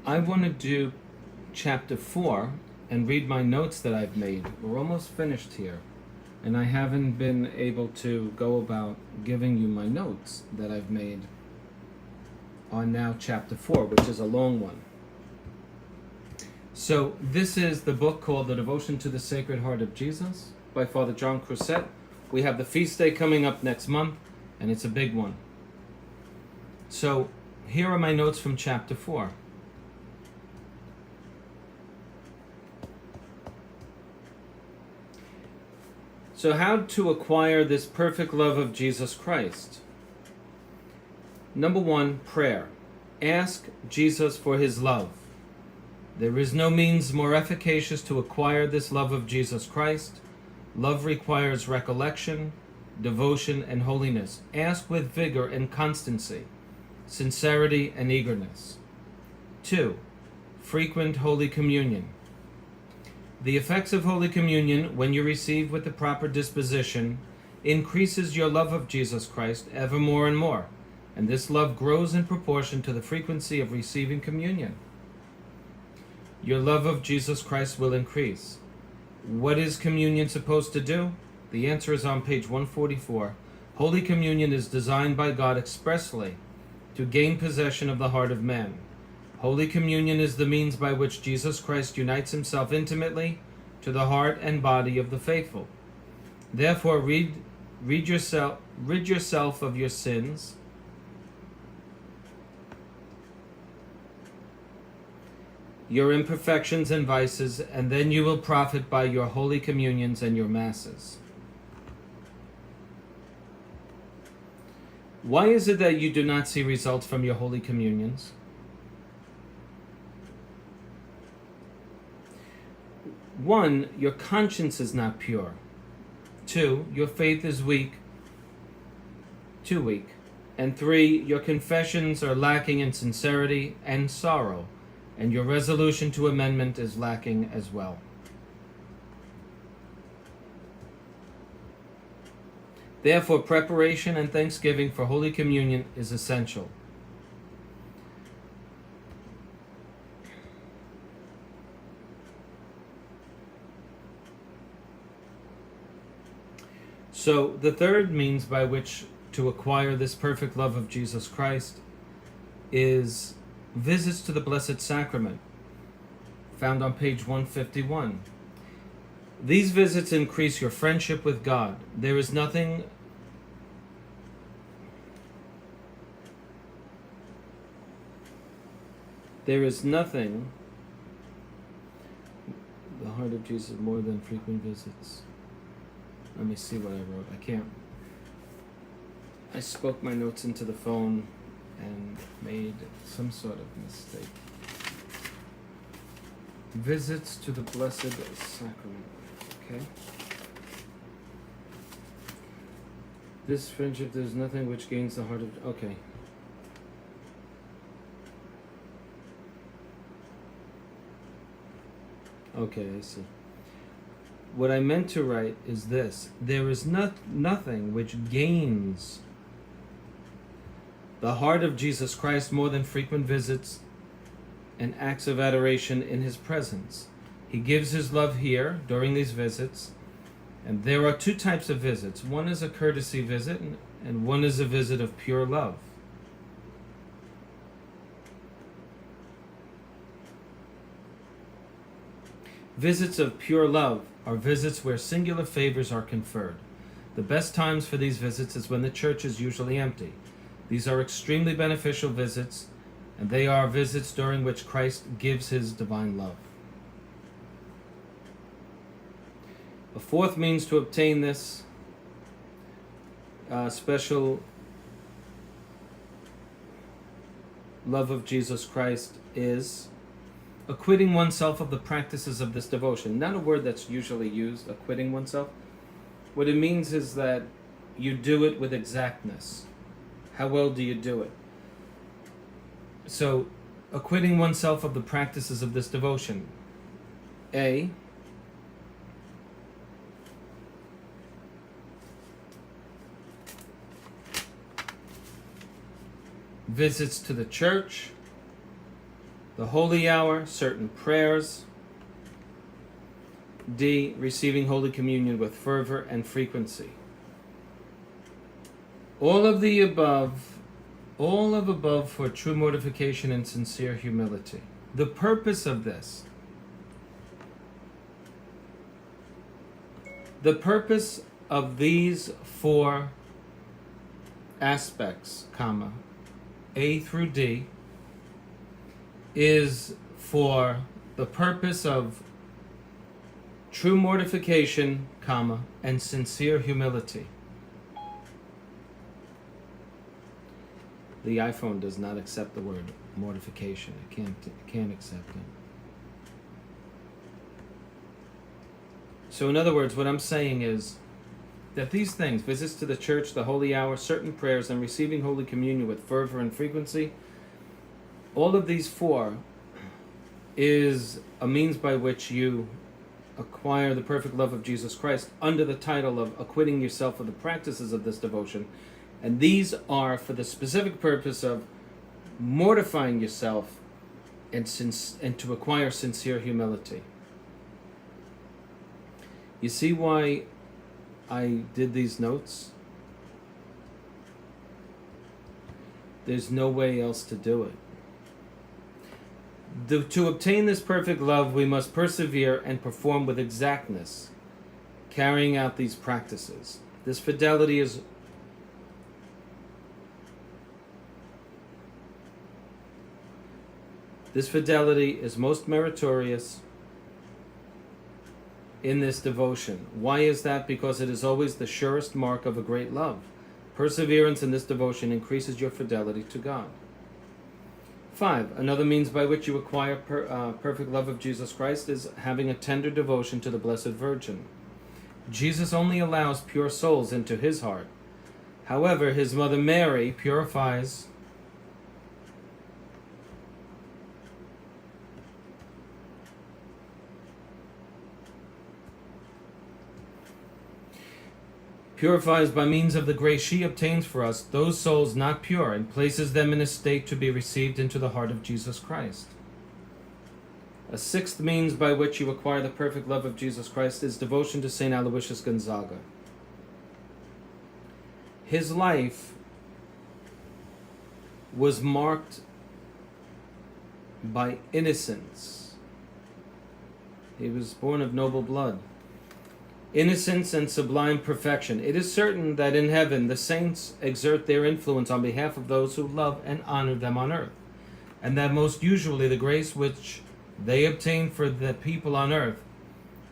I want to do chapter 4 and read my notes that I've made. We're almost finished here, and I haven't been able to go about giving you my notes that I've made on now chapter 4, which is a long one. So this is the book called The Devotion to the Sacred Heart of Jesus by Father John Crusett. We have the feast day coming up next month, and it's a big one. So here are my notes from chapter 4. So how to acquire this perfect love of Jesus Christ? Number 1, prayer. Ask Jesus for his love. There is no means more efficacious to acquire this love of Jesus Christ. Love requires recollection, devotion, and holiness. Ask with vigor and constancy, sincerity and eagerness. 2, frequent Holy Communion. The effects of Holy Communion, when you receive with the proper disposition, increases your love of Jesus Christ ever more and more, and this love grows in proportion to the frequency of receiving communion. Your love of Jesus Christ will increase. What is communion supposed to do? The answer is on page 144. Holy Communion is designed by God expressly to gain possession of the heart of man. Holy Communion is the means by which Jesus Christ unites himself intimately to the heart and body of the faithful. Therefore, rid yourself of your sins, your imperfections and vices, and then you will profit by your Holy Communions and your Masses. Why is it that you do not see results from your Holy Communions? One, your conscience is not pure. 2, your faith is weak, too weak. And 3, your confessions are lacking in sincerity and sorrow, and your resolution to amendment is lacking as well. Therefore, preparation and thanksgiving for Holy Communion is essential. So, the third means by which to acquire this perfect love of Jesus Christ is visits to the Blessed Sacrament, found on page 151. These visits increase your friendship with God. There is nothing the heart of Jesus more than frequent visits. Let me see what I wrote. I spoke my notes into the phone and made some sort of mistake. Visits to the Blessed Sacrament. Okay. This friendship, there's nothing which gains the heart of... Okay. Okay, I see. What I meant to write is this. There is nothing which gains the heart of Jesus Christ more than frequent visits and acts of adoration in his presence. He gives his love here during these visits, and there are 2 types of visits. One is a courtesy visit, and one is a visit of pure love. Visits of pure love are visits where singular favors are conferred. The best times for these visits is when the church is usually empty. These are extremely beneficial visits, and they are visits during which Christ gives his divine love. A fourth means to obtain this special love of Jesus Christ is acquitting oneself of the practices of this devotion. Not a word that's usually used, acquitting oneself. What it means is that you do it with exactness. How well do you do it? So, acquitting oneself of the practices of this devotion. A, visits to the church. The holy hour, certain prayers. D, receiving Holy Communion with fervor and frequency. All of above for true mortification and sincere humility. The purpose of this, the purpose of these four aspects, comma, A through D, is for the purpose of true mortification, comma, and sincere humility. The iPhone does not accept the word mortification. It can't accept it. So in other words, what I'm saying is that these things, visits to the church, the holy hour, certain prayers, and receiving Holy Communion with fervor and frequency, all of these four is a means by which you acquire the perfect love of Jesus Christ under the title of acquitting yourself of the practices of this devotion. And these are for the specific purpose of mortifying yourself and to acquire sincere humility. You see why I did these notes? There's no way else to do it. To obtain this perfect love, we must persevere and perform with exactness, carrying out these practices. This fidelity is most meritorious in this devotion. Why is that? Because it is always the surest mark of a great love. Perseverance in this devotion increases your fidelity to God. 5. Another means by which you acquire perfect love of Jesus Christ is having a tender devotion to the Blessed Virgin. Jesus only allows pure souls into his heart. However, his mother Mary purifies by means of the grace she obtains for us those souls not pure, and places them in a state to be received into the heart of Jesus Christ. A 6th means by which you acquire the perfect love of Jesus Christ is devotion to St. Aloysius Gonzaga. His life was marked by innocence. He was born of noble blood. Innocence and sublime perfection. It is certain that in heaven the saints exert their influence on behalf of those who love and honor them on earth, and that most usually the grace which they obtain for the people on earth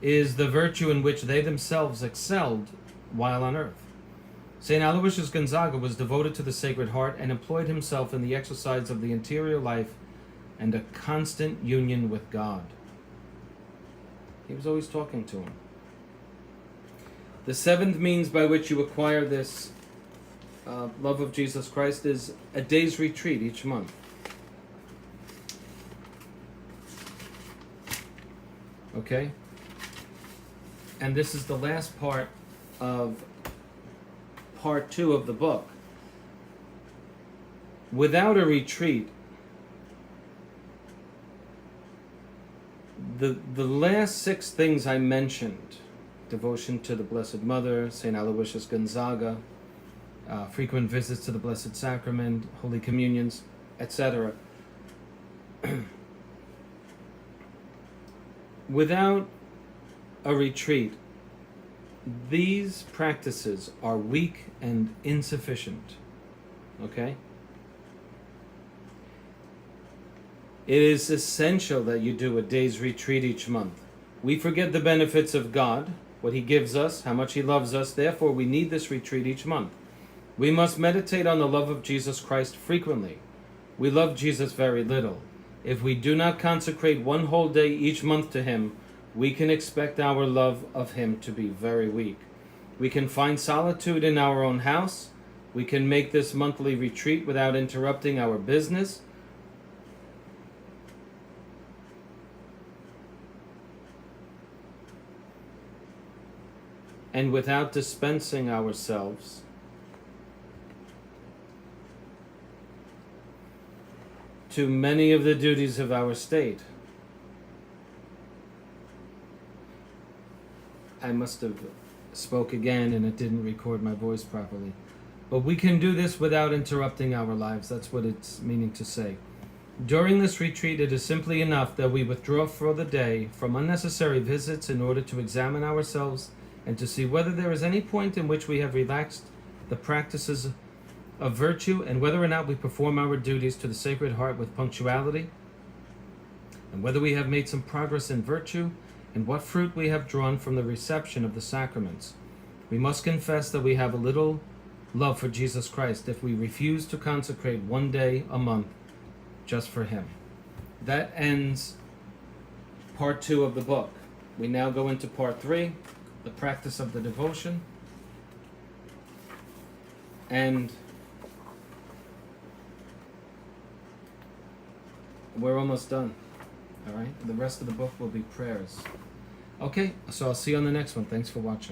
is the virtue in which they themselves excelled while on earth. St. Aloysius Gonzaga was devoted to the Sacred Heart and employed himself in the exercise of the interior life and a constant union with God. He was always talking to him. The 7th means by which you acquire this love of Jesus Christ is a day's retreat each month. Okay? And this is the last part of part 2 of the book. Without a retreat, the last 6 things I mentioned, devotion to the Blessed Mother, St. Aloysius Gonzaga, frequent visits to the Blessed Sacrament, Holy Communions, etc. Without a retreat, these practices are weak and insufficient. Okay? It is essential that you do a day's retreat each month. We forget the benefits of God, what he gives us, how much he loves us. Therefore, we need this retreat each month. We must meditate on the love of Jesus Christ frequently. We love Jesus very little. If we do not consecrate one whole day each month to him, we can expect our love of him to be very weak. We can find solitude in our own house. We can make this monthly retreat without interrupting our business. And without dispensing ourselves to many of the duties of our state. I must have spoke again and it didn't record my voice properly. But we can do this without interrupting our lives. That's what it's meaning to say. During this retreat, it is simply enough that we withdraw for the day from unnecessary visits in order to examine ourselves and to see whether there is any point in which we have relaxed the practices of virtue and whether or not we perform our duties to the Sacred Heart with punctuality, and whether we have made some progress in virtue and what fruit we have drawn from the reception of the sacraments. We must confess that we have a little love for Jesus Christ if we refuse to consecrate one day a month just for him. That ends part 2 of the book. We now go into part 3, the practice of the devotion. And we're almost done. All right? The rest of the book will be prayers. Okay, so I'll see you on the next one. Thanks for watching.